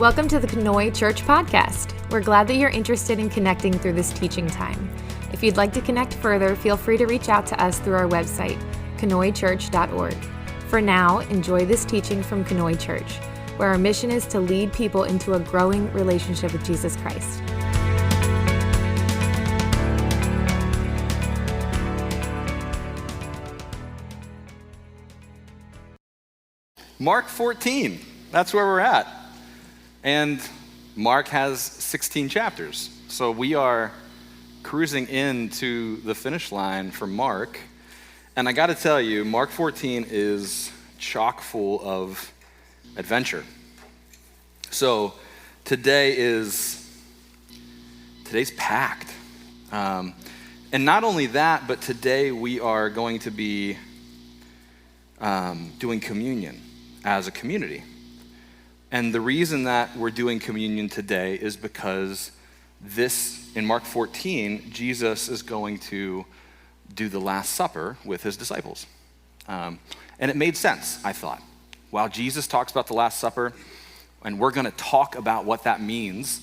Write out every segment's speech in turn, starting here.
Welcome to the Knoy Church podcast. We're glad that you're interested in connecting through this teaching time. If you'd like to connect further, feel free to reach out to us through our website, knoychurch.org. For now, enjoy this teaching from Knoy Church, where our mission is to lead people into a growing relationship with Jesus Christ. Mark 14, that's where we're at. And Mark has 16 chapters. So we are cruising into the finish line for Mark. And I gotta tell you, Mark 14 is chock full of adventure. So today's packed. And not only that, but today we are going to be doing communion as a community. And the reason that we're doing communion today is because in Mark 14, Jesus is going to do the Last Supper with his disciples. And it made sense, I thought. While Jesus talks about the Last Supper, and we're gonna talk about what that means,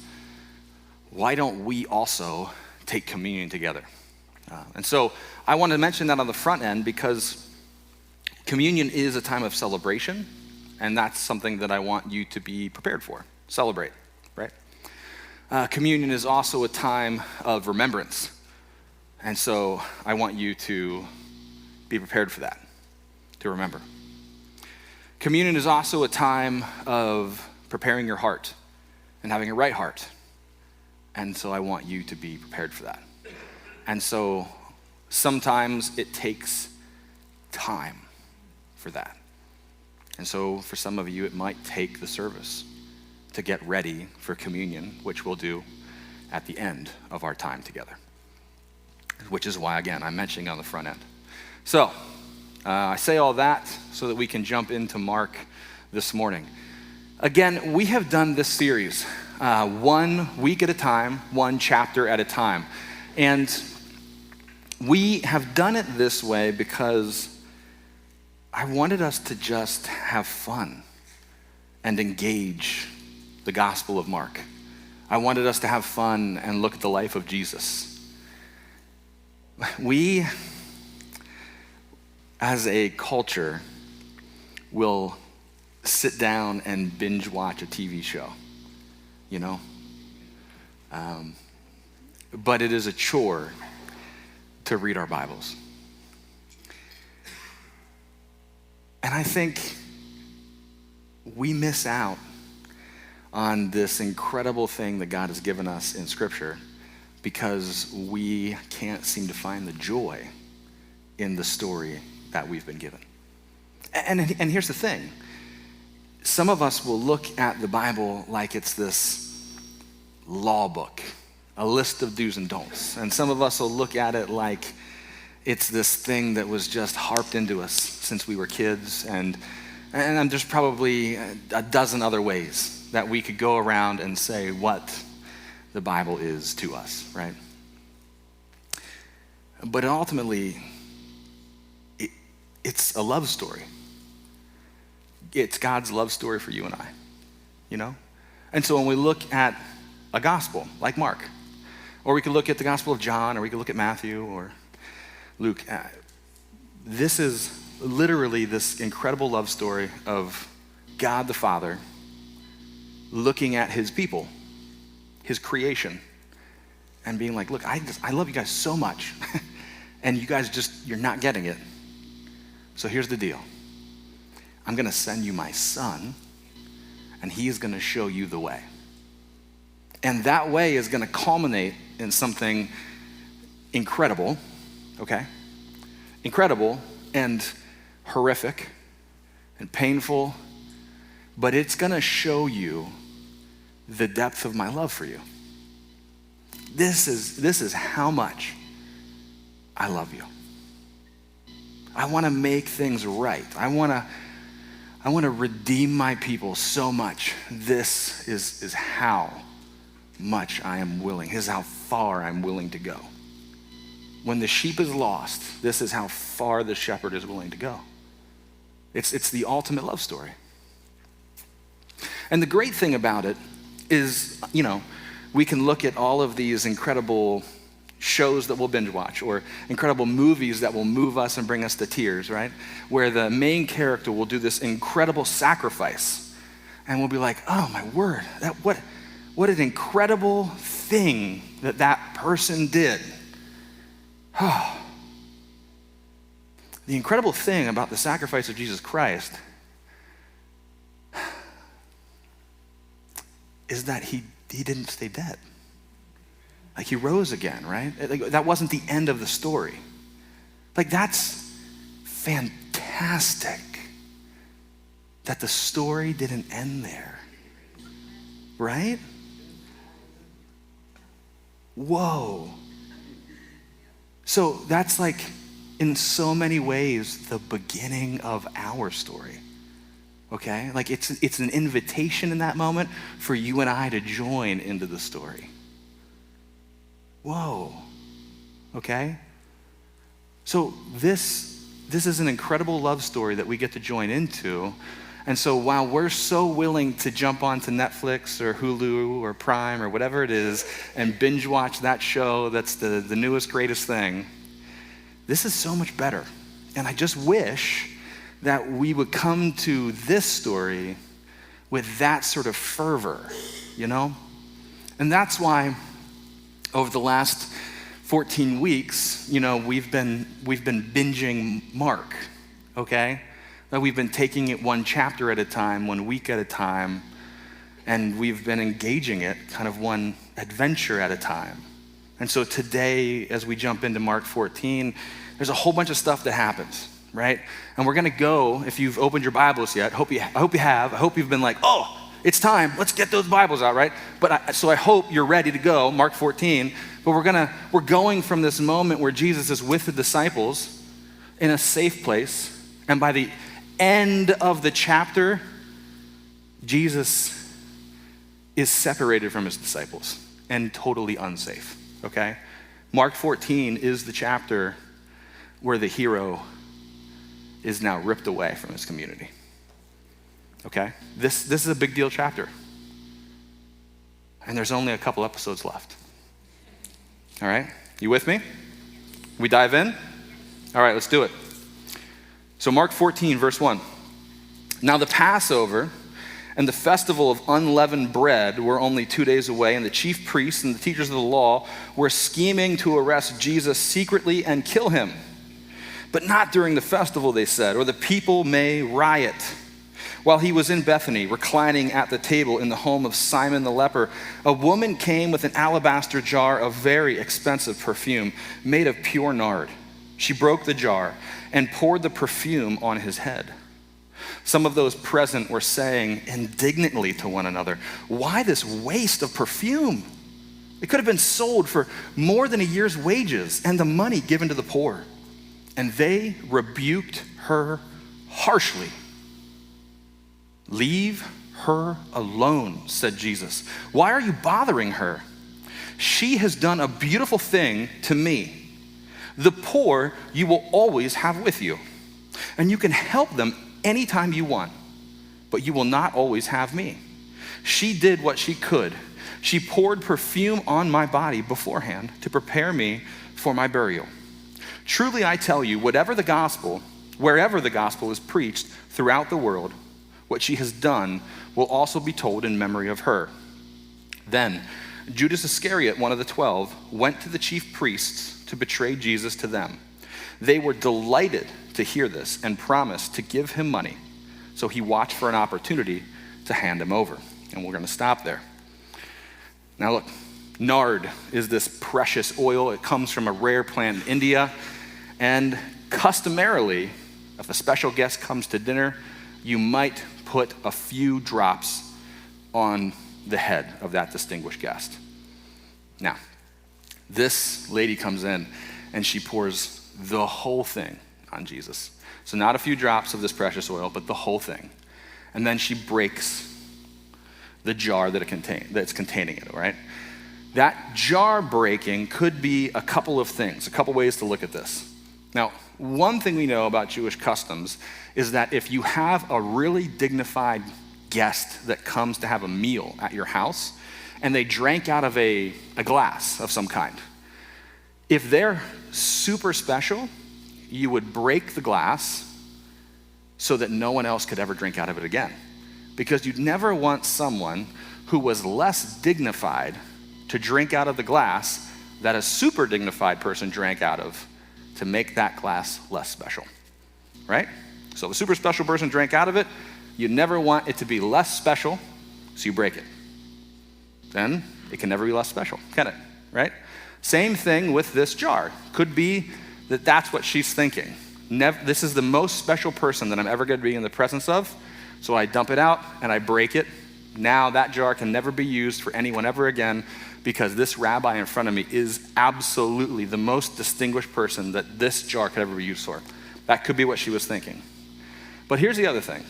why don't we also take communion together? And so I want to mention that on the front end because communion is a time of celebration. And that's something that I want you to be prepared for. Celebrate, right? Communion is also a time of remembrance. And so I want you to be prepared for that, to remember. Communion is also a time of preparing your heart and having a right heart. And so I want you to be prepared for that. And so sometimes it takes time for that. And so for some of you, it might take the service to get ready for communion, which we'll do at the end of our time together, which is why, again, I'm mentioning on the front end. So I say all that so that we can jump into Mark this morning. Again, we have done this series 1 week at a time, 1 chapter at a time. And we have done it this way because I wanted us to just have fun and engage the Gospel of Mark. I wanted us to have fun and look at the life of Jesus. We, as a culture, will sit down and binge watch a TV show, you know? But it is a chore to read our Bibles. And I think we miss out on this incredible thing that God has given us in Scripture because we can't seem to find the joy in the story that we've been given. And here's the thing. Some of us will look at the Bible like it's this law book, a list of do's and don'ts. And some of us will look at it like it's this thing that was just harped into us since we were kids, and there's probably a dozen other ways that we could go around and say what the Bible is to us, right? But ultimately, it's a love story. It's God's love story for you and I, you know? And so when we look at a gospel like Mark, or we could look at the Gospel of John, or we could look at Matthew, or Luke, this is literally this incredible love story of God the Father looking at his people, his creation, and being like, look, I love you guys so much, and you guys you're not getting it. So here's the deal. I'm gonna send you my son, and he is gonna show you the way. And that way is gonna culminate in something incredible, okay? Incredible and horrific and painful, but it's gonna show you the depth of my love for you. This is how much I love you. I wanna make things right. I wanna redeem my people so much. This is how much I am willing. This is how far I'm willing to go. When the sheep is lost, this is how far the shepherd is willing to go. It's the ultimate love story. And the great thing about it is, we can look at all of these incredible shows that we'll binge watch, or incredible movies that will move us and bring us to tears, right? Where the main character will do this incredible sacrifice, and we'll be like, oh my word, what an incredible thing that person did. The incredible thing about the sacrifice of Jesus Christ is that he didn't stay dead. Like, he rose again, right? Like, that wasn't the end of the story. Like, that's fantastic that the story didn't end there, right? Whoa. So that's like, in so many ways, the beginning of our story, okay? Like, it's an invitation in that moment for you and I to join into the story. Whoa, okay? So this is an incredible love story that we get to join into. And so while we're so willing to jump onto Netflix or Hulu or Prime or whatever it is and binge watch that show that's the newest, greatest thing, this is so much better. And I just wish that we would come to this story with that sort of fervor, And that's why over the last 14 weeks, we've been binging Mark, okay? That we've been taking it one chapter at a time, 1 week at a time, and we've been engaging it kind of one adventure at a time. And so today, as we jump into Mark 14, there's a whole bunch of stuff that happens, right? And we're gonna go, if you've opened your Bibles yet, I hope you have. I hope you've been like, oh, it's time, let's get those Bibles out, right? So I hope you're ready to go, Mark 14. But we're going from this moment where Jesus is with the disciples in a safe place, and by the end of the chapter, Jesus is separated from his disciples and totally unsafe, okay? Mark 14 is the chapter where the hero is now ripped away from his community, okay? This is a big deal chapter. And there's only a couple episodes left. All right, you with me? We dive in? All right, let's do it. So Mark 14, verse 1. Now the Passover and the festival of unleavened bread were only 2 days away, and the chief priests and the teachers of the law were scheming to arrest Jesus secretly and kill him. But not during the festival, they said, or the people may riot. While he was in Bethany, reclining at the table in the home of Simon the leper, a woman came with an alabaster jar of very expensive perfume made of pure nard. She broke the jar and poured the perfume on his head. Some of those present were saying indignantly to one another, "Why this waste of perfume? It could have been sold for more than a year's wages and the money given to the poor." And they rebuked her harshly. "Leave her alone," said Jesus. "Why are you bothering her? She has done a beautiful thing to me. The poor you will always have with you, and you can help them anytime you want, but you will not always have me. She did what she could. She poured perfume on my body beforehand to prepare me for my burial. Truly I tell you, wherever the gospel is preached throughout the world, what she has done will also be told in memory of her." Then Judas Iscariot, one of the 12, went to the chief priests to betray Jesus to them. They were delighted to hear this and promised to give him money. So he watched for an opportunity to hand him over. And we're going to stop there. Now look, nard is this precious oil. It comes from a rare plant in India. And customarily, if a special guest comes to dinner, you might put a few drops on the head of that distinguished guest. Now, this lady comes in and she pours the whole thing on Jesus. So not a few drops of this precious oil, but the whole thing. And then she breaks the jar that's containing it, all right? That jar breaking could be a couple of things, a couple ways to look at this. Now, one thing we know about Jewish customs is that if you have a really dignified guest that comes to have a meal at your house and they drank out of a glass of some kind. If they're super special, you would break the glass so that no one else could ever drink out of it again. Because you'd never want someone who was less dignified to drink out of the glass that a super dignified person drank out of to make that glass less special, right? So if a super special person drank out of it, you never want it to be less special, so you break it. Then it can never be less special, can it, right? Same thing with this jar. Could be that that's what she's thinking. This is the most special person that I'm ever going to be in the presence of, so I dump it out and I break it. Now that jar can never be used for anyone ever again because this rabbi in front of me is absolutely the most distinguished person that this jar could ever be used for. That could be what she was thinking. But here's the other thing.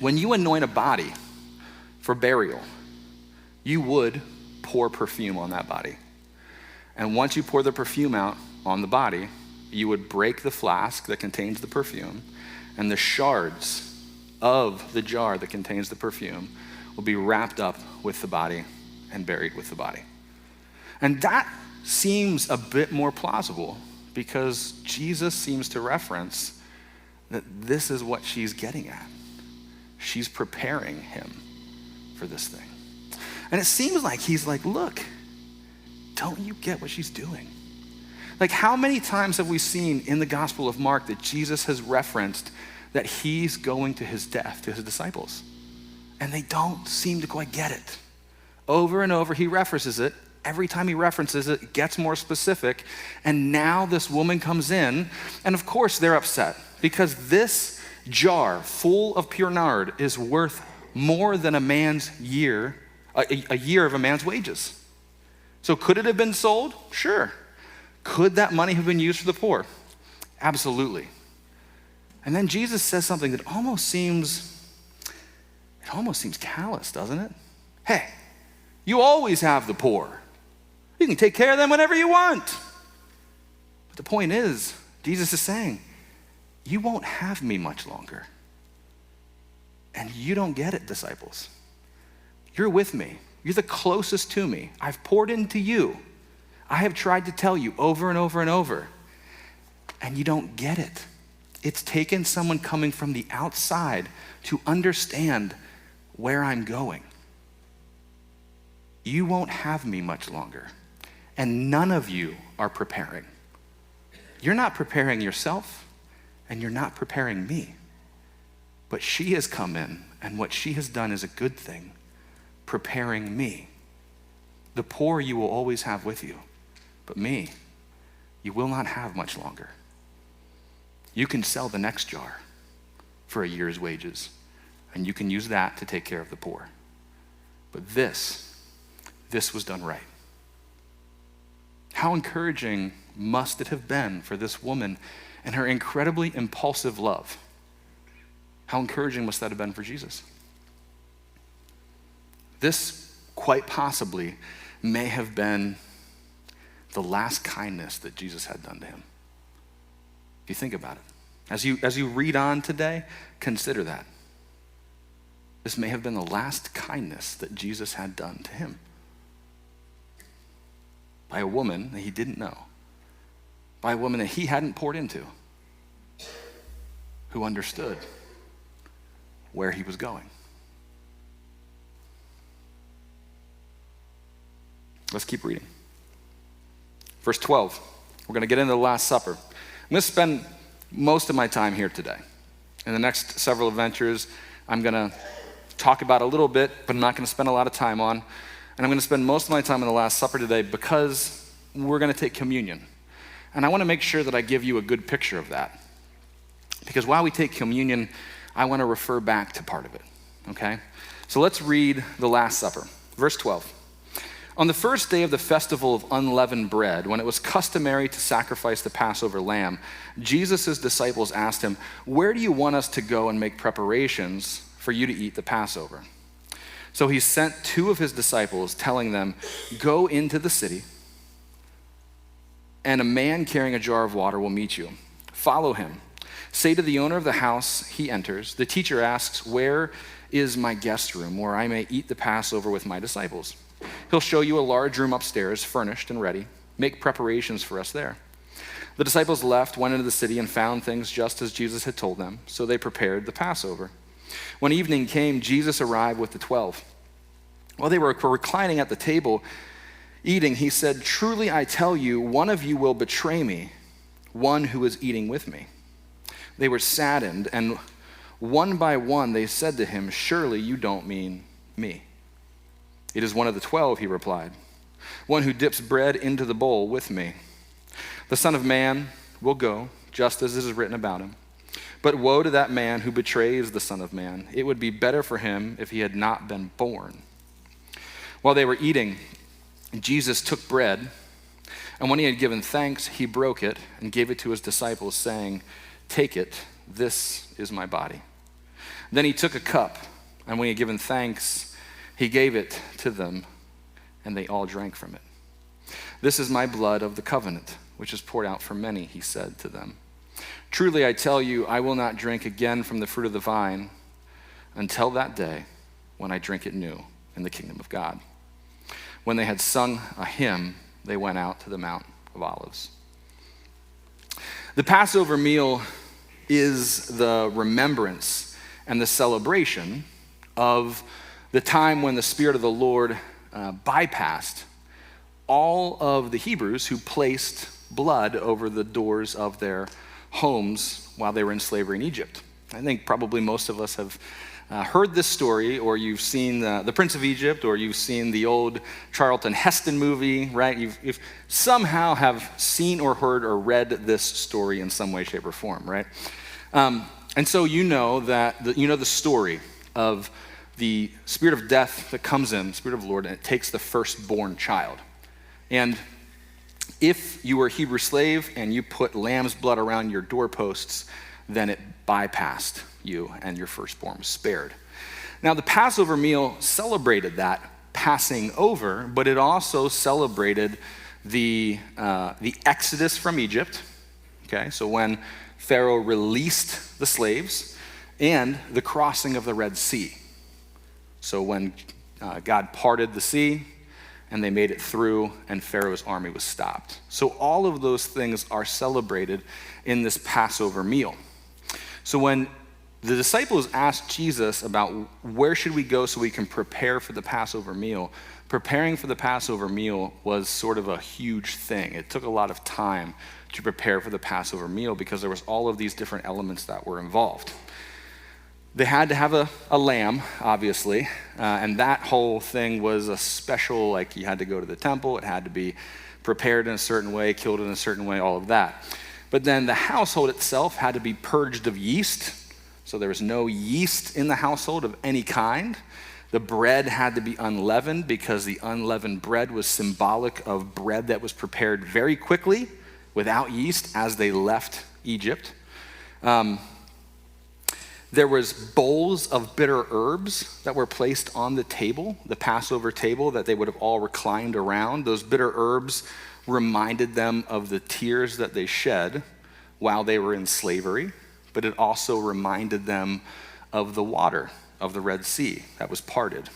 When you anoint a body for burial, you would pour perfume on that body. And once you pour the perfume out on the body, you would break the flask that contains the perfume, and the shards of the jar that contains the perfume will be wrapped up with the body and buried with the body. And that seems a bit more plausible because Jesus seems to reference that this is what she's getting at. She's preparing him for this thing. And it seems like he's like, look, don't you get what she's doing? Like, how many times have we seen in the Gospel of Mark that Jesus has referenced that he's going to his death to his disciples? And they don't seem to quite get it. Over and over, he references it. Every time he references it, it gets more specific. And now this woman comes in, and of course they're upset because this jar full of pure nard is worth more than a year of a man's wages. So could it have been sold? Sure. Could that money have been used for the poor? Absolutely. And then Jesus says something that almost seems callous, doesn't it? Hey, you always have the poor. You can take care of them whenever you want. But the point is, Jesus is saying, you won't have me much longer. And you don't get it, disciples. You're with me. You're the closest to me. I've poured into you. I have tried to tell you over and over and over, and you don't get it. It's taken someone coming from the outside to understand where I'm going. You won't have me much longer, and none of you are preparing. You're not preparing yourself, and you're not preparing me. But she has come in, and what she has done is a good thing, preparing me. The poor you will always have with you, but me, you will not have much longer. You can sell the next jar for a year's wages, and you can use that to take care of the poor. But this was done right. How encouraging must it have been for this woman and her incredibly impulsive love? How encouraging must that have been for Jesus? This quite possibly may have been the last kindness that Jesus had done to him. If you think about it. As you read on today, consider that. This may have been the last kindness that Jesus had done to him. By a woman that he didn't know. By a woman that he hadn't poured into. Who understood where he was going. Let's keep reading. Verse 12, we're going to get into the Last Supper. I'm going to spend most of my time here today. In the next several adventures, I'm going to talk about a little bit, but I'm not going to spend a lot of time on. And I'm going to spend most of my time in the Last Supper today because we're going to take communion. And I want to make sure that I give you a good picture of that. Because while we take communion, I want to refer back to part of it, okay? So let's read the Last Supper. Verse 12. On the first day of the festival of unleavened bread, when it was customary to sacrifice the Passover lamb, Jesus' disciples asked him, "Where do you want us to go and make preparations for you to eat the Passover?" So he sent two of his disciples, telling them, "Go into the city, and a man carrying a jar of water will meet you. Follow him. Say to the owner of the house he enters, 'The teacher asks, where is my guest room, where I may eat the Passover with my disciples. He'll show you a large room upstairs, furnished and ready. Make preparations for us there." The disciples left, went into the city, and found things just as Jesus had told them. So they prepared the Passover. When evening came, Jesus arrived with the 12. While they were reclining at the table eating, he said, "Truly I tell you, one of you will betray me, one who is eating with me." They were saddened, and one by one they said to him, "Surely you don't mean me." "It is one of the 12, he replied, "one who dips bread into the bowl with me. The Son of Man will go, just as it is written about him. But woe to that man who betrays the Son of Man. It would be better for him if he had not been born." While they were eating, Jesus took bread, and when he had given thanks, he broke it and gave it to his disciples, saying, "Take it, this is my body." Then he took a cup, and when he had given thanks, he gave it to them, and they all drank from it. "This is my blood of the covenant, which is poured out for many," he said to them. "Truly I tell you, I will not drink again from the fruit of the vine until that day when I drink it new in the kingdom of God." When they had sung a hymn, they went out to the Mount of Olives. The Passover meal is the remembrance and the celebration of the time when the Spirit of the Lord bypassed all of the Hebrews who placed blood over the doors of their homes while they were in slavery in Egypt. I think probably most of us have heard this story, or you've seen the Prince of Egypt, or you've seen the old Charlton Heston movie, right? You've somehow have seen or heard or read this story in some way, shape, or form, right? And so you know the story of the spirit of death that comes in, the Spirit of the Lord, and it takes the firstborn child. And if you were a Hebrew slave and you put lamb's blood around your doorposts, then it bypassed you and your firstborn was spared. Now, the Passover meal celebrated that passing over, but it also celebrated the exodus from Egypt. Okay, so when Pharaoh released the slaves, and the crossing of the Red Sea. So when God parted the sea, and they made it through, and Pharaoh's army was stopped. So all of those things are celebrated in this Passover meal. So when the disciples asked Jesus about where should we go so we can prepare for the Passover meal, preparing for the Passover meal was sort of a huge thing. It took a lot of time to prepare for the Passover meal because there was all of these different elements that were involved. They had to have a lamb, obviously, and that whole thing was a special, like you had to go to the temple, it had to be prepared in a certain way, killed in a certain way, all of that. But then the household itself had to be purged of yeast, so there was no yeast in the household of any kind. The bread had to be unleavened because the unleavened bread was symbolic of bread that was prepared very quickly without yeast as they left Egypt. There was bowls of bitter herbs that were placed on the table, the Passover table that they would have all reclined around. Those bitter herbs reminded them of the tears that they shed while they were in slavery, but it also reminded them of the water of the Red Sea that was parted.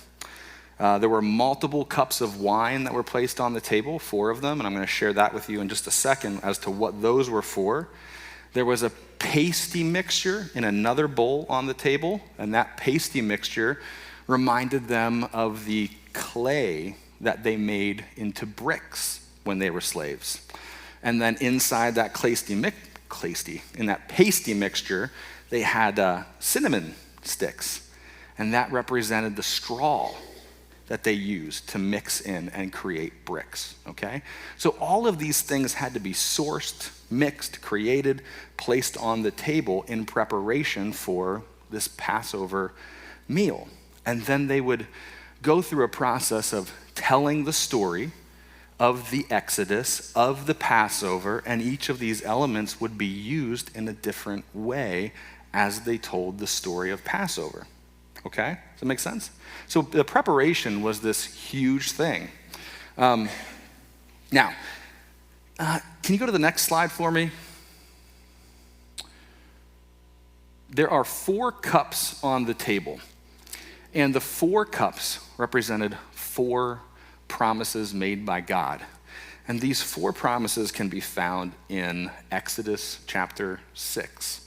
There were multiple cups of wine that were placed on the table, 4 of them, and I'm going to share that with you in just a second as to what those were for. There was a pasty mixture in another bowl on the table, and that pasty mixture reminded them of the clay that they made into bricks when they were slaves. And then inside that pasty mixture, they had cinnamon sticks, and that represented the straw that they used to mix in and create bricks, okay? So all of these things had to be sourced, mixed, created, placed on the table in preparation for this Passover meal. And then they would go through a process of telling the story of the Exodus, of the Passover, and each of these elements would be used in a different way as they told the story of Passover. Okay? Does that make sense? So the preparation was this huge thing. Now, can you go to the next slide for me? There are 4 cups on the table. And the 4 cups represented 4 promises made by God. And these 4 promises can be found in Exodus chapter 6.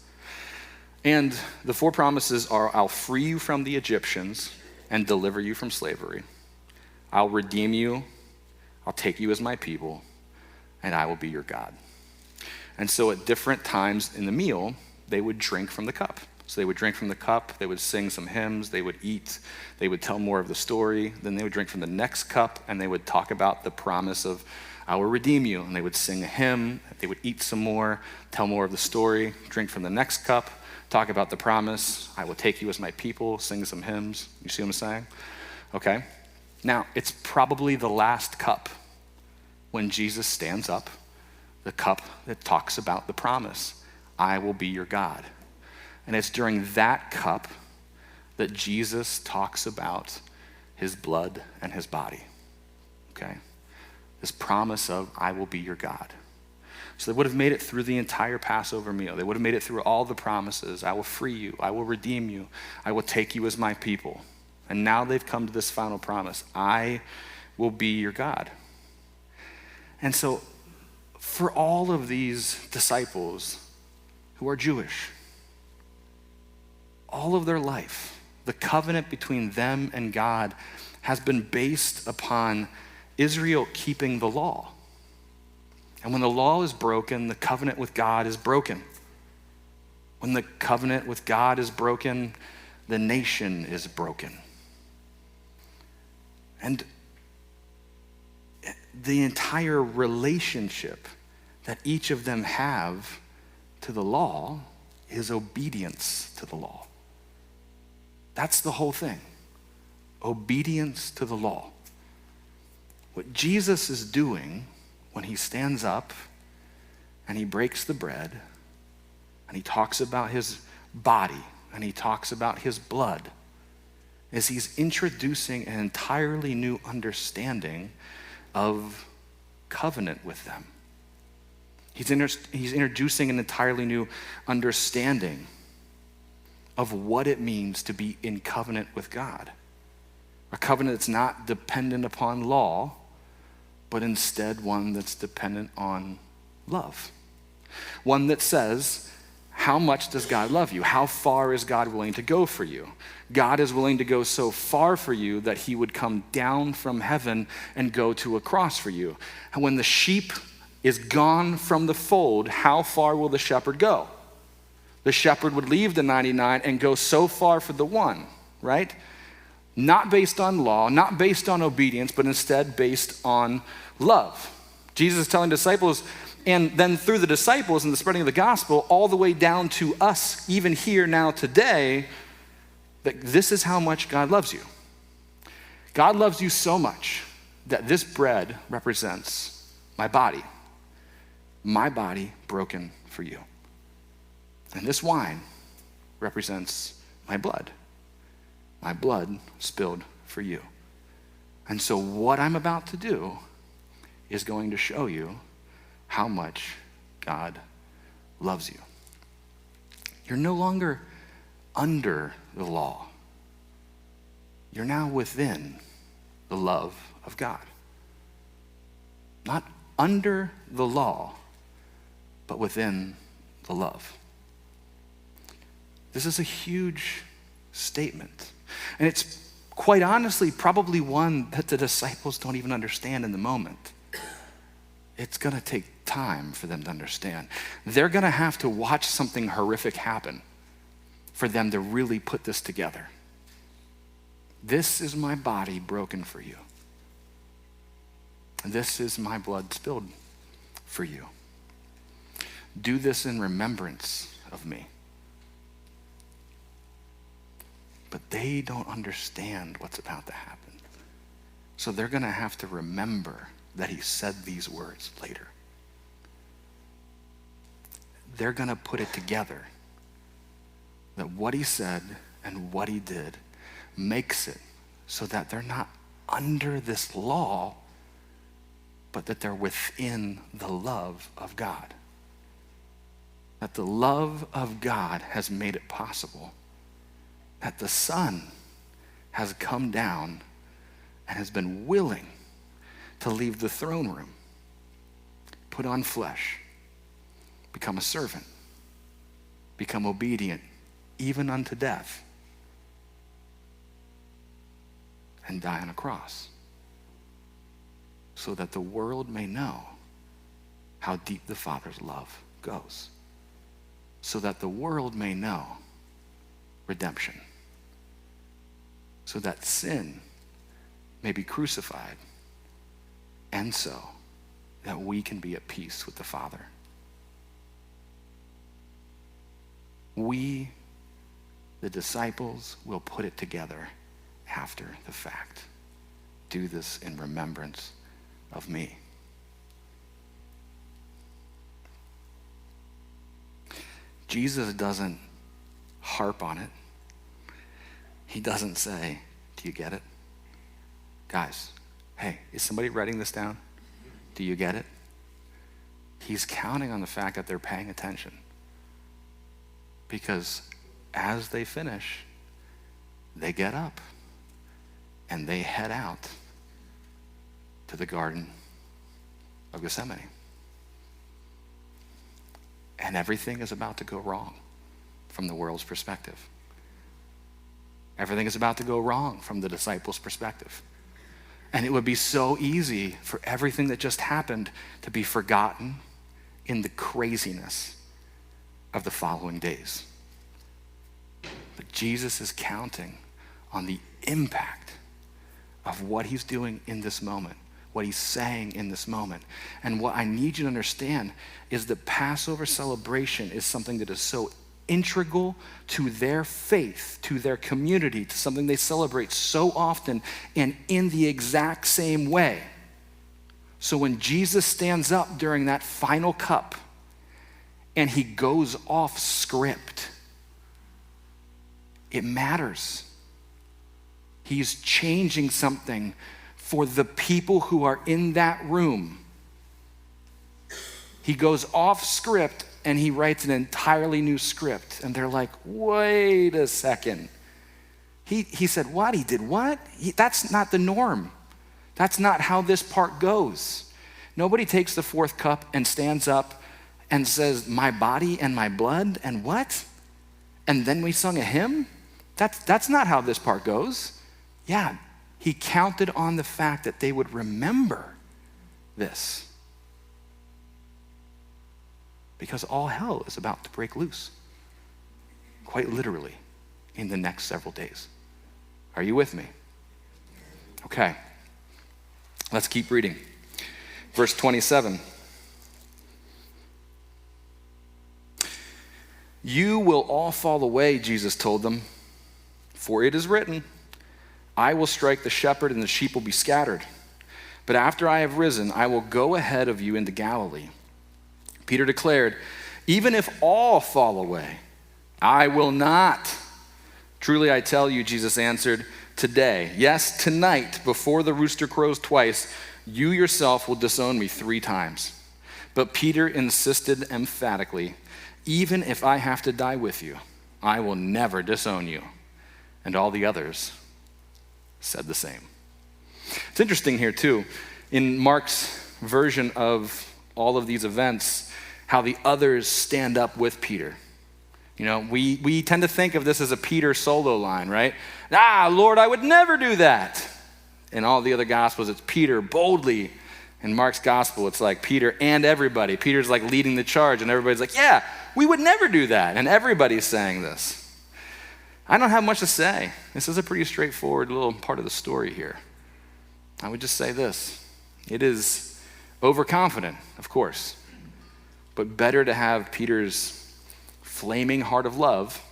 And the 4 promises are, I'll free you from the Egyptians and deliver you from slavery. I'll redeem you. I'll take you as my people, and I will be your God. And so at different times in the meal, they would drink from the cup. So they would drink from the cup, they would sing some hymns, they would eat, they would tell more of the story, then they would drink from the next cup, and they would talk about the promise of, I will redeem you, and they would sing a hymn, they would eat some more, tell more of the story, drink from the next cup, talk about the promise, I will take you as my people, sing some hymns. You see what I'm saying? Okay. Now, it's probably the last cup when Jesus stands up, the cup that talks about the promise, I will be your God. And it's during that cup that Jesus talks about his blood and his body, okay? This promise of, I will be your God. So they would have made it through the entire Passover meal. They would have made it through all the promises. I will free you. I will redeem you. I will take you as my people. And now they've come to this final promise. I will be your God. And so for all of these disciples who are Jewish, all of their life, the covenant between them and God has been based upon Israel keeping the law. And when the law is broken, the covenant with God is broken. When the covenant with God is broken, the nation is broken. And the entire relationship that each of them have to the law is obedience to the law. That's the whole thing. Obedience to the law. What Jesus is doing when he stands up and he breaks the bread and he talks about his body and he talks about his blood is he's introducing an entirely new understanding of covenant with them. He's introducing an entirely new understanding of what it means to be in covenant with God. A covenant that's not dependent upon law, but instead one that's dependent on love. One that says, how much does God love you? How far is God willing to go for you? God is willing to go so far for you that he would come down from heaven and go to a cross for you. And when the sheep is gone from the fold, how far will the shepherd go? The shepherd would leave the 99 and go so far for the one, right? Not based on law, not based on obedience, but instead based on love. Jesus is telling disciples, and then through the disciples and the spreading of the gospel, all the way down to us, even here now today, that this is how much God loves you. God loves you so much that this bread represents my body broken for you. And this wine represents my blood spilled for you. And so what I'm about to do is going to show you how much God loves you. You're no longer under the law. You're now within the love of God. Not under the law, but within the love. This is a huge statement. And it's quite honestly probably one that the disciples don't even understand in the moment. It's going to take time for them to understand. They're going to have to watch something horrific happen for them to really put this together. This is my body broken for you. This is my blood spilled for you. Do this in remembrance of me. But they don't understand what's about to happen. So they're going to have to remember that he said these words later. They're going to put it together that what he said and what he did makes it so that they're not under this law, but that they're within the love of God. That the love of God has made it possible that the Son has come down and has been willing to leave the throne room, put on flesh, become a servant, become obedient, even unto death, and die on a cross, so that the world may know how deep the Father's love goes, so that the world may know redemption, so that sin may be crucified, and so that we can be at peace with the Father. We, the disciples, will put it together after the fact. Do this in remembrance of me. Jesus doesn't harp on it. He doesn't say, do you get it? Guys, hey, is somebody writing this down? Do you get it? He's counting on the fact that they're paying attention. Because as they finish, they get up and they head out to the Garden of Gethsemane. And everything is about to go wrong from the world's perspective. Everything is about to go wrong from the disciples' perspective. And it would be so easy for everything that just happened to be forgotten in the craziness of the following days. But Jesus is counting on the impact of what he's doing in this moment, what he's saying in this moment. And what I need you to understand is the Passover celebration is something that is so integral to their faith, to their community, to something they celebrate so often and in the exact same way. So when Jesus stands up during that final cup and he goes off script, it matters. He's changing something for the people who are in that room. He goes off script and he writes an entirely new script. And they're like, wait a second. He said what? He did what? That's not the norm. That's not how this part goes. Nobody takes the fourth cup and stands up and says, my body and my blood and what? And then we sung a hymn? That's not how this part goes. Yeah, he counted on the fact that they would remember this. Because all hell is about to break loose, quite literally, in the next several days. Are you with me? Okay, let's keep reading. Verse 27. You will all fall away, Jesus told them, for it is written, I will strike the shepherd and the sheep will be scattered. But after I have risen, I will go ahead of you into Galilee. Peter declared, even if all fall away, I will not. Truly I tell you, Jesus answered, today, yes, tonight, before the rooster crows twice, you yourself will disown me 3 times. But Peter insisted emphatically, even if I have to die with you, I will never disown you. And all the others said the same. It's interesting here too, in Mark's version of all of these events, how the others stand up with Peter. You know, we tend to think of this as a Peter solo line, right? Lord, I would never do that. In all the other gospels, it's Peter boldly. In Mark's gospel, it's like Peter and everybody. Peter's like leading the charge and everybody's like, yeah, we would never do that. And everybody's saying this. I don't have much to say. This is a pretty straightforward little part of the story here. I would just say this. It is overconfident, of course, but better to have Peter's flaming heart of love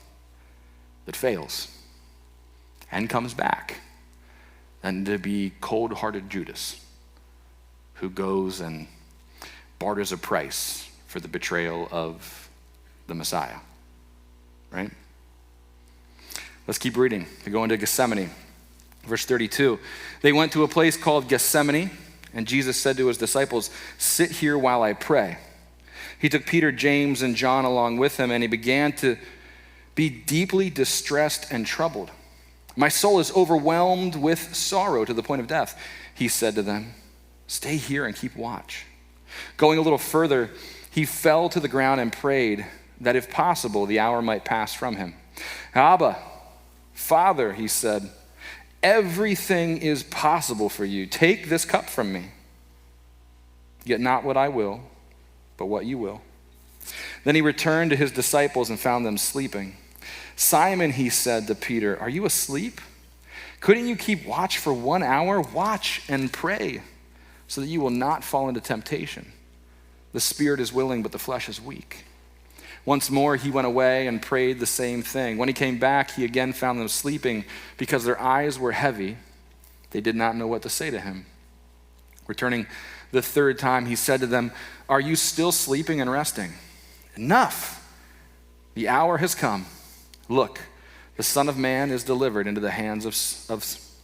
that fails and comes back than to be cold-hearted Judas who goes and barters a price for the betrayal of the Messiah, right? Let's keep reading. We go into Gethsemane. Verse 32, they went to a place called Gethsemane, and Jesus said to his disciples, sit here while I pray. He took Peter, James, and John along with him, and he began to be deeply distressed and troubled. My soul is overwhelmed with sorrow to the point of death. He said to them, stay here and keep watch. Going a little further, he fell to the ground and prayed that if possible, the hour might pass from him. Abba, Father, he said, everything is possible for you. Take this cup from me. Yet not what I will, but what you will. Then he returned to his disciples and found them sleeping. Simon, he said to Peter, are you asleep? Couldn't you keep watch for 1 hour? Watch and pray so that you will not fall into temptation. The spirit is willing, but the flesh is weak. Once more he went away and prayed the same thing. When he came back, he again found them sleeping because their eyes were heavy. They did not know what to say to him. Returning the third time, he said to them, are you still sleeping and resting? Enough! The hour has come. Look, the Son of Man is delivered into the hands of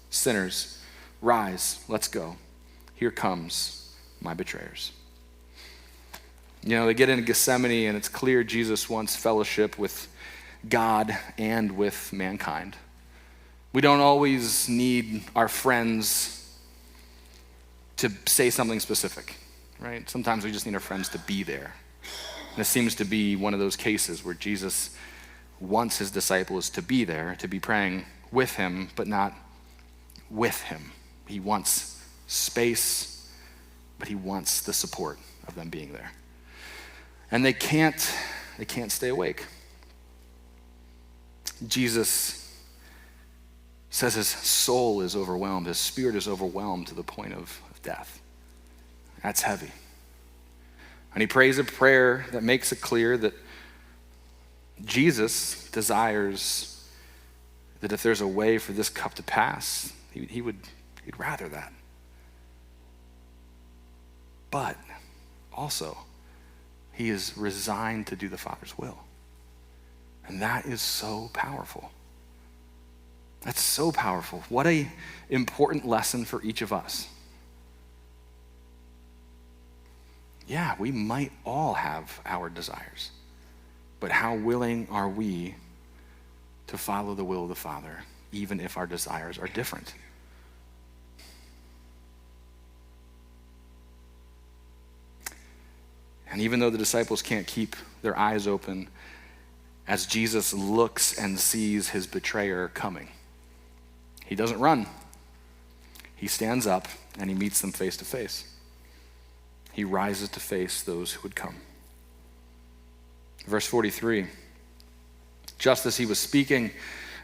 sinners. Rise, let's go. Here comes my betrayers. You know, they get into Gethsemane, and it's clear Jesus wants fellowship with God and with mankind. We don't always need our friends to say something specific, right? Sometimes we just need our friends to be there. And this seems to be one of those cases where Jesus wants his disciples to be there, to be praying with him, but not with him. He wants space, but he wants the support of them being there. And they can't stay awake. Jesus says his soul is overwhelmed, his spirit is overwhelmed to the point of death. That's heavy. And he prays a prayer that makes it clear that Jesus desires that if there's a way for this cup to pass, he'd rather that. But also, he is resigned to do the Father's will. And that is so powerful. That's so powerful. What an important lesson for each of us. Yeah, we might all have our desires, but how willing are we to follow the will of the Father, even if our desires are different? And even though the disciples can't keep their eyes open as Jesus looks and sees his betrayer coming, he doesn't run. He stands up and he meets them face to face. He rises to face those who would come. Verse 43, just as he was speaking,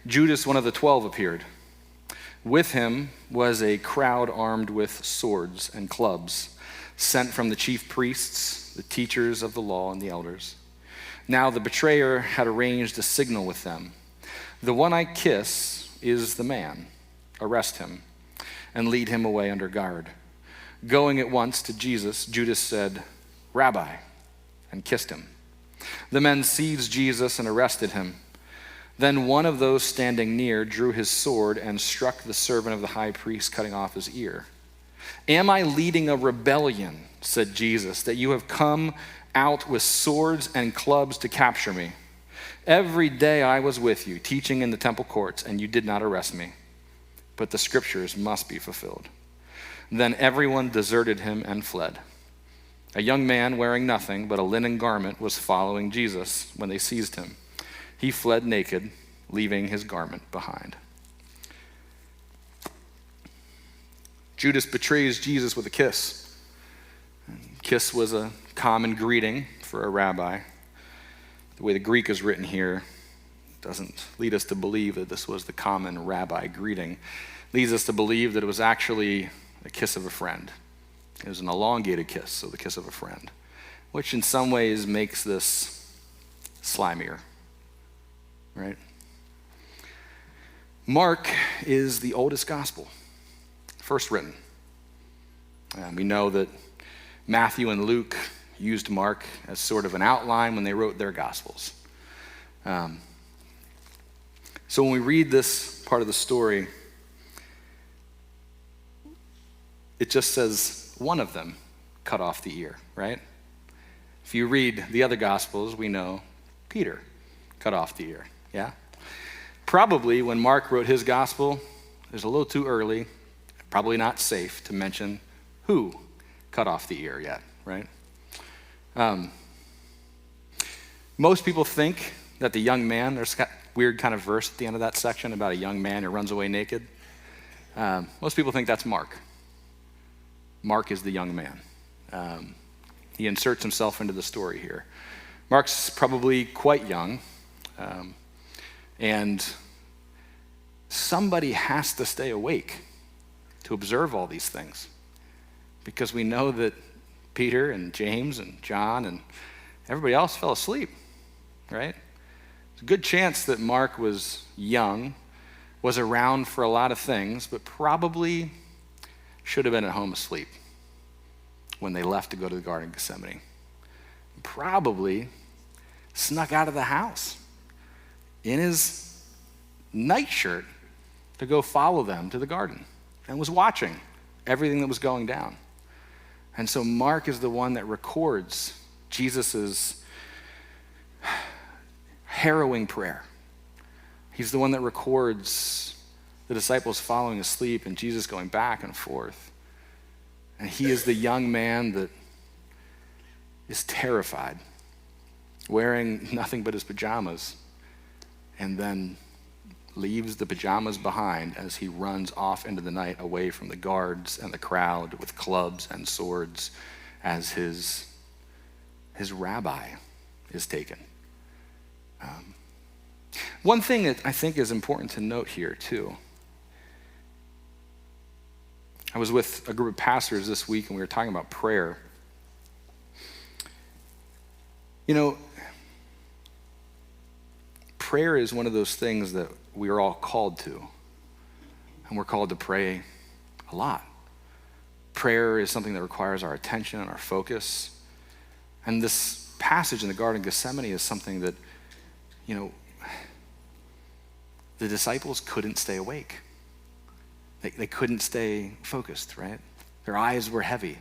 Judas, one of the 12, appeared. With him was a crowd armed with swords and clubs, sent from the chief priests, the teachers of the law, and the elders. Now the betrayer had arranged a signal with them. The one I kiss is the man. Arrest him and lead him away under guard. Going at once to Jesus, Judas said, Rabbi, and kissed him. The men seized Jesus and arrested him. Then one of those standing near drew his sword and struck the servant of the high priest, cutting off his ear. Am I leading a rebellion, said Jesus, that you have come out with swords and clubs to capture me? Every day I was with you, teaching in the temple courts, and you did not arrest me. But the scriptures must be fulfilled. Then everyone deserted him and fled. A young man wearing nothing but a linen garment was following Jesus when they seized him. He fled naked, leaving his garment behind. Judas betrays Jesus with a kiss. Kiss was a common greeting for a rabbi. The way the Greek is written here doesn't lead us to believe that this was the common rabbi greeting. It leads us to believe that it was actually a kiss of a friend. It was an elongated kiss, so the kiss of a friend, which in some ways makes this slimier, right? Mark is the oldest gospel, first written. We know that Matthew and Luke used Mark as sort of an outline when they wrote their gospels. So when we read this part of the story, it just says one of them cut off the ear, right? If you read the other gospels, we know Peter cut off the ear, yeah? Probably when Mark wrote his gospel, it was a little too early, probably not safe to mention who cut off the ear yet, right? Most people think that the young man, there's a weird kind of verse at the end of that section about a young man who runs away naked. Most people think that's Mark. Mark is the young man. He inserts himself into the story here. Mark's probably quite young, and somebody has to stay awake to observe all these things, because we know that Peter and James and John and everybody else fell asleep, right? It's a good chance that Mark was young, was around for a lot of things, but probably should have been at home asleep when they left to go to the Garden of Gethsemane. Probably snuck out of the house in his nightshirt to go follow them to the garden and was watching everything that was going down. And so Mark is the one that records Jesus's harrowing prayer. He's the one that records the disciples falling asleep and Jesus going back and forth. And he is the young man that is terrified, wearing nothing but his pajamas, and then leaves the pajamas behind as he runs off into the night away from the guards and the crowd with clubs and swords as his rabbi is taken. One thing that I think is important to note here too, I was with a group of pastors this week and we were talking about prayer. You know, prayer is one of those things that we are all called to, and we're called to pray a lot. Prayer is something that requires our attention and our focus. And this passage in the Garden of Gethsemane is something that, you know, the disciples couldn't stay awake. They couldn't stay focused, right? Their eyes were heavy.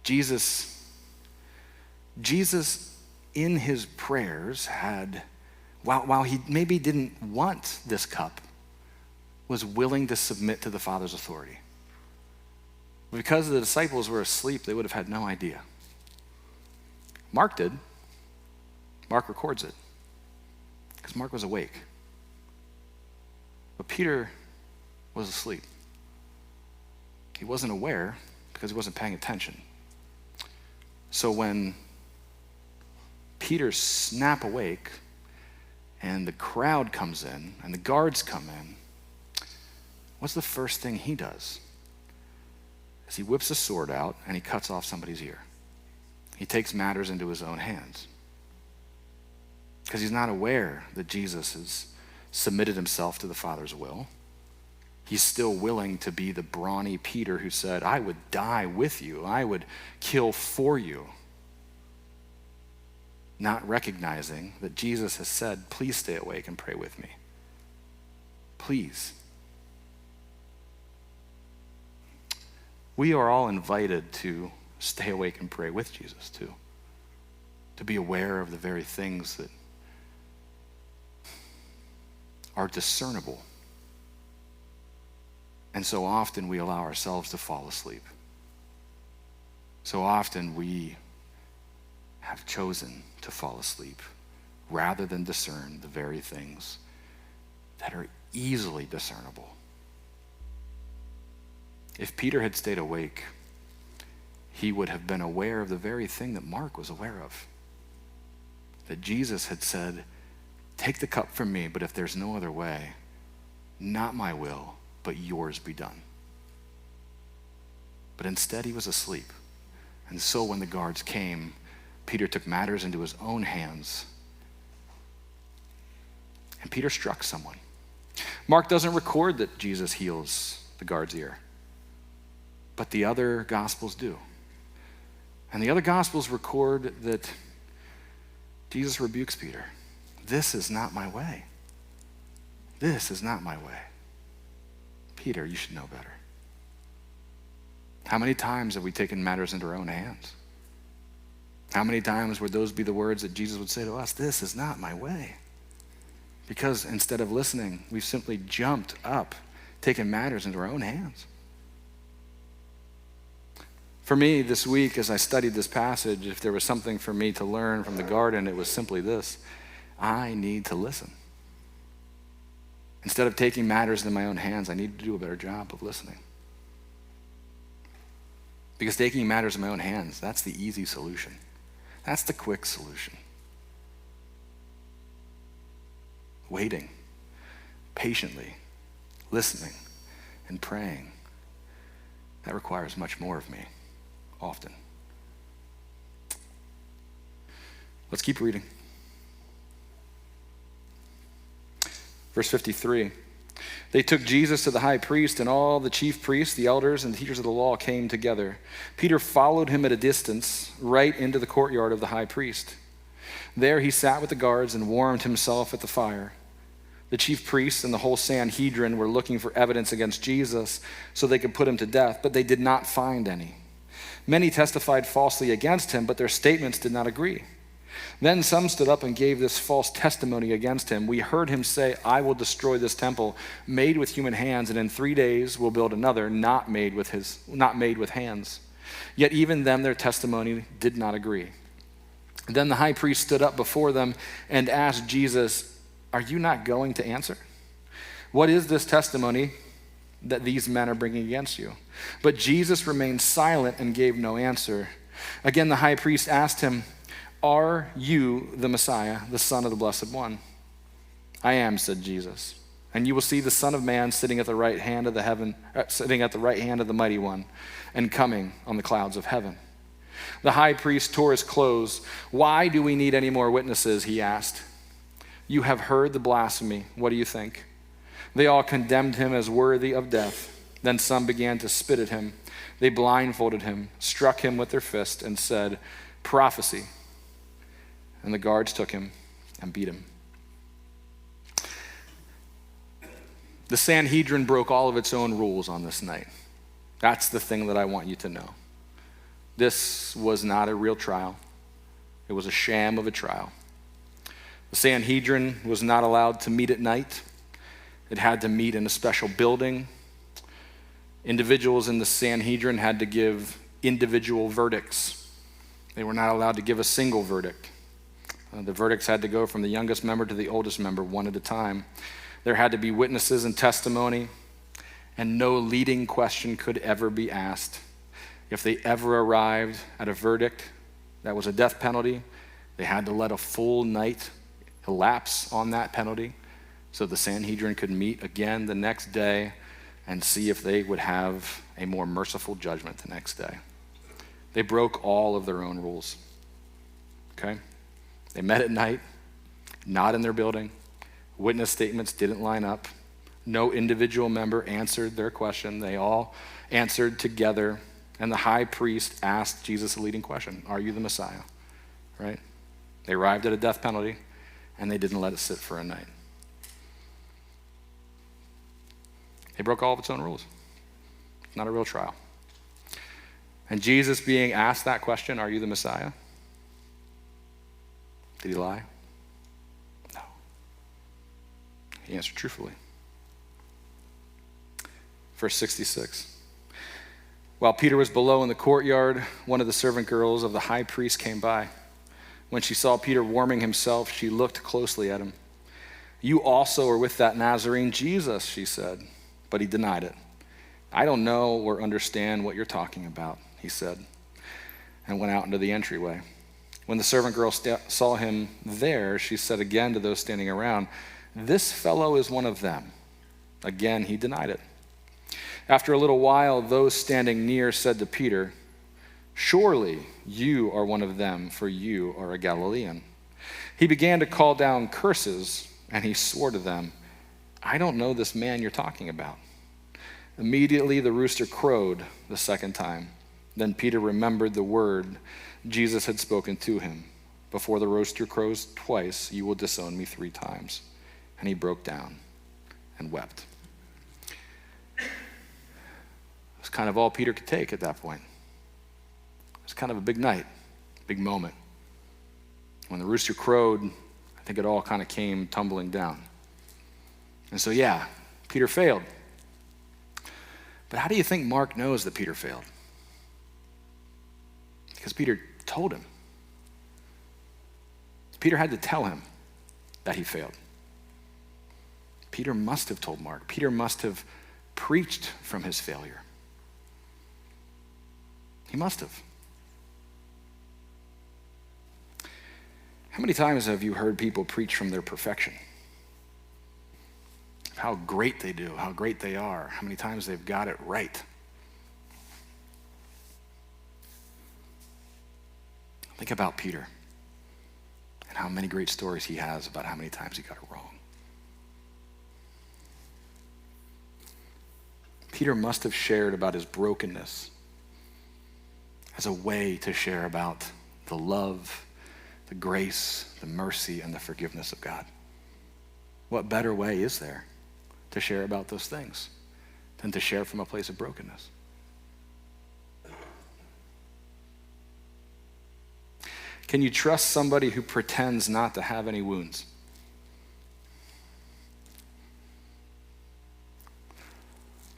Jesus in his prayers had, while he maybe didn't want this cup, was willing to submit to the Father's authority. Because the disciples were asleep, they would have had no idea. Mark did. Mark records it, because Mark was awake. But Peter was asleep. He wasn't aware because he wasn't paying attention. So when Peter snaps awake and the crowd comes in and the guards come in, what's the first thing he does? Is he whips a sword out and he cuts off somebody's ear. He takes matters into his own hands, because he's not aware that Jesus has submitted himself to the Father's will. He's still willing to be the brawny Peter who said, I would die with you. I would kill for you. Not recognizing that Jesus has said, please stay awake and pray with me. Please. We are all invited to stay awake and pray with Jesus too. To be aware of the very things that are discernible. And so often we allow ourselves to fall asleep. So often we have chosen to fall asleep rather than discern the very things that are easily discernible. If Peter had stayed awake, he would have been aware of the very thing that Mark was aware of. That Jesus had said, take the cup from me, but if there's no other way, not my will, but yours be done. But instead he was asleep. And so when the guards came, Peter took matters into his own hands. And Peter struck someone. Mark doesn't record that Jesus heals the guard's ear, but the other Gospels do. And the other Gospels record that Jesus rebukes Peter. This is not my way. This is not my way. Peter, you should know better. How many times have we taken matters into our own hands? How many times would those be the words that Jesus would say to us? This is not my way. Because instead of listening, we've simply jumped up, taken matters into our own hands. For me, this week, as I studied this passage, if there was something for me to learn from the garden, it was simply this: I need to listen. Instead of taking matters into my own hands, I need to do a better job of listening. Because taking matters in my own hands, that's the easy solution. That's the quick solution. Waiting, patiently, listening, and praying, that requires much more of me, often. Let's keep reading. Verse 53, they took Jesus to the high priest, and all the chief priests, the elders, and the teachers of the law came together. Peter followed him at a distance, right into the courtyard of the high priest. There he sat with the guards and warmed himself at the fire. The chief priests and the whole Sanhedrin were looking for evidence against Jesus so they could put him to death, but they did not find any. Many testified falsely against him, but their statements did not agree. Then some stood up and gave this false testimony against him. We heard him say, I will destroy this temple made with human hands, and in 3 days will build another not made with hands. Yet even then their testimony did not agree. Then the high priest stood up before them and asked Jesus, are you not going to answer? What is this testimony that these men are bringing against you? But Jesus remained silent and gave no answer. Again, the high priest asked him, are you the Messiah, the Son of the Blessed One? I am, said Jesus. And you will see the Son of Man sitting at the right hand of the Mighty One, and coming on the clouds of heaven. The high priest tore his clothes. Why do we need any more witnesses? He asked. You have heard the blasphemy. What do you think? They all condemned him as worthy of death. Then some began to spit at him. They blindfolded him, struck him with their fist, and said, prophecy. And the guards took him and beat him. The Sanhedrin broke all of its own rules on this night. That's the thing that I want you to know. This was not a real trial. It was a sham of a trial. The Sanhedrin was not allowed to meet at night. It had to meet in a special building. Individuals in the Sanhedrin had to give individual verdicts. They were not allowed to give a single verdict. The verdicts had to go from the youngest member to the oldest member, one at a time. There had to be witnesses and testimony, and no leading question could ever be asked. If they ever arrived at a verdict that was a death penalty, they had to let a full night elapse on that penalty so the Sanhedrin could meet again the next day and see if they would have a more merciful judgment the next day. They broke all of their own rules. Okay? They met at night, not in their building. Witness statements didn't line up. No individual member answered their question. They all answered together. And the high priest asked Jesus a leading question. Are you the Messiah? Right? They arrived at a death penalty, and they didn't let it sit for a night. They broke all of its own rules. It's not a real trial. And Jesus being asked that question, are you the Messiah? Did he lie? No. He answered truthfully. Verse 66. While Peter was below in the courtyard, one of the servant girls of the high priest came by. When she saw Peter warming himself, she looked closely at him. You also are with that Nazarene Jesus, she said. But he denied it. I don't know or understand what you're talking about, he said, and went out into the entryway. When the servant girl saw him there, she said again to those standing around, this fellow is one of them. Again, he denied it. After a little while, those standing near said to Peter, surely you are one of them, for you are a Galilean. He began to call down curses, and he swore to them, I don't know this man you're talking about. Immediately the rooster crowed the second time. Then Peter remembered the word Jesus had spoken to him. Before the rooster crows twice, you will disown me 3 times. And he broke down and wept. It's kind of all Peter could take at that point. It's kind of a big night, big moment. When the rooster crowed, I think it all kind of came tumbling down. And so, yeah, Peter failed. But how do you think Mark knows that Peter failed? Because Peter told him. Peter had to tell him that he failed. Peter must have told Mark. Peter must have preached from his failure. He must have. How many times have you heard people preach from their perfection? How great they do, how great they are, how many times they've got it right. Think about Peter and how many great stories he has about how many times he got it wrong. Peter must have shared about his brokenness as a way to share about the love, the grace, the mercy, and the forgiveness of God. What better way is there to share about those things than to share from a place of brokenness? Can you trust somebody who pretends not to have any wounds?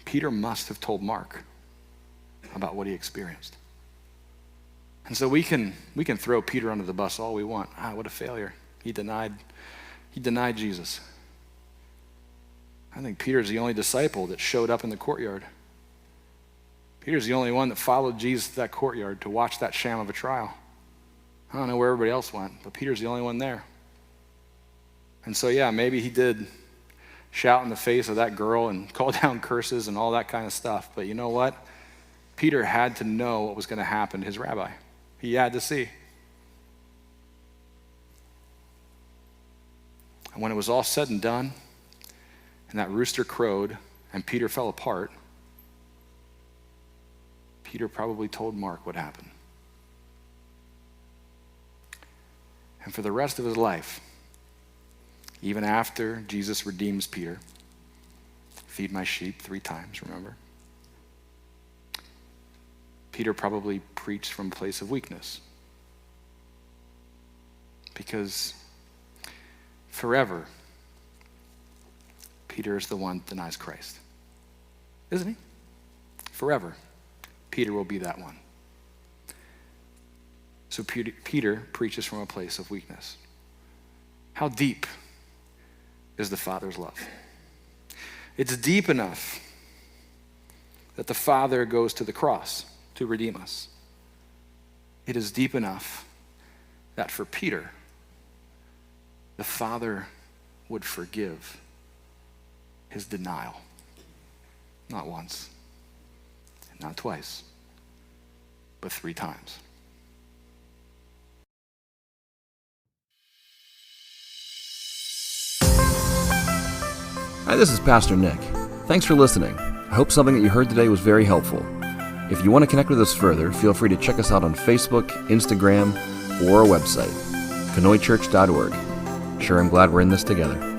Peter must have told Mark about what he experienced. And so we can throw Peter under the bus all we want. What a failure. He denied Jesus. I think Peter's the only disciple that showed up in the courtyard. Peter's the only one that followed Jesus to that courtyard to watch that sham of a trial. I don't know where everybody else went, but Peter's the only one there. And so, yeah, maybe he did shout in the face of that girl and call down curses and all that kind of stuff. But you know what? Peter had to know what was going to happen to his rabbi. He had to see. And when it was all said and done, and that rooster crowed, and Peter fell apart, Peter probably told Mark what happened. And for the rest of his life, even after Jesus redeems Peter, feed my sheep 3 times, remember? Peter probably preached from a place of weakness. Because forever, Peter is the one that denies Christ. Isn't he? Forever, Peter will be that one. So Peter preaches from a place of weakness. How deep is the Father's love? It's deep enough that the Father goes to the cross to redeem us. It is deep enough that for Peter, the Father would forgive his denial. Not once, not twice, but 3 times. Hi, this is Pastor Nick. Thanks for listening. I hope something that you heard today was very helpful. If you want to connect with us further, feel free to check us out on Facebook, Instagram, or our website, canoychurch.org. Sure, I'm glad we're in this together.